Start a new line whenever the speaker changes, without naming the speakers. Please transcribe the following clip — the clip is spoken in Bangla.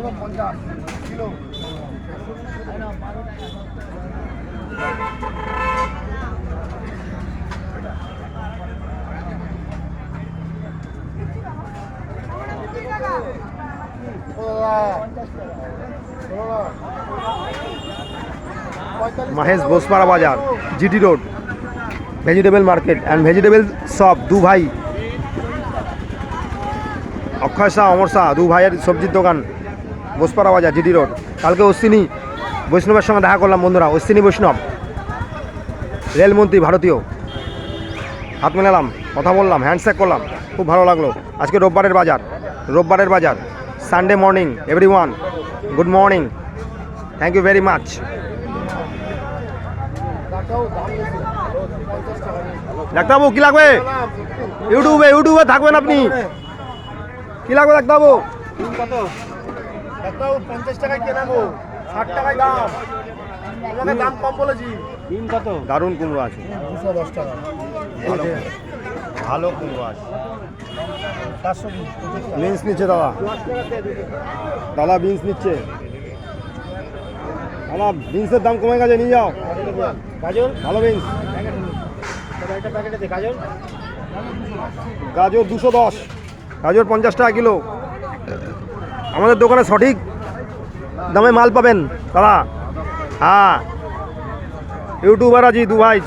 50 কিলো।
महेश बोसपाड़ा बाजार GT road vegetable market and vegetable shop দু ভাই অক্ষয় শাহ অমর শাহ দু ভাইয়ের সবজির দোকান বোসপাড়া বাজার জিটি রোড। কালকে অশ্বিনী বৈষ্ণবের সঙ্গে দেখা করলাম বন্ধুরা, অশ্বিনী বৈষ্ণব রেলমন্ত্রী ভারতীয়, হাত মেলালাম, কথা বললাম, হ্যান্ডশেক করলাম, খুব ভালো লাগলো। আজকে রোববারের বাজার Sunday morning everyone, good morning, thank you very much. ডাক্তারবাবু কি লাগবে? ইউটিউবে থাকবেন আপনি, কি লাগবে ডাক্তারবাবু?
কত ডাক্তারবাবু? 50 টাকায় কেনাবো, 60 টাকায় দাম। তোমাকে দাম কম বলেছি। ডিম কত?
দারুণ কুমড়ো আছে,
210 টাকা।
ভালো কুমড়ো আছে।
520
বিনস নিচ্ছে দাদা, দাদা বিনস নিচ্ছে। দাদা বিনসের দাম কমে গেছে, নিয়ে যাও।
গাজর
ভালো বিনস,
একটা প্যাকেটে দে। গাজর
গাজর 210, গাজর 50 টাকা কিলো। আমাদের দোকানে সঠিক দামে মাল পাবেন দাদা। হ্যাঁ, ইউটিউবার আছি দু ভাই।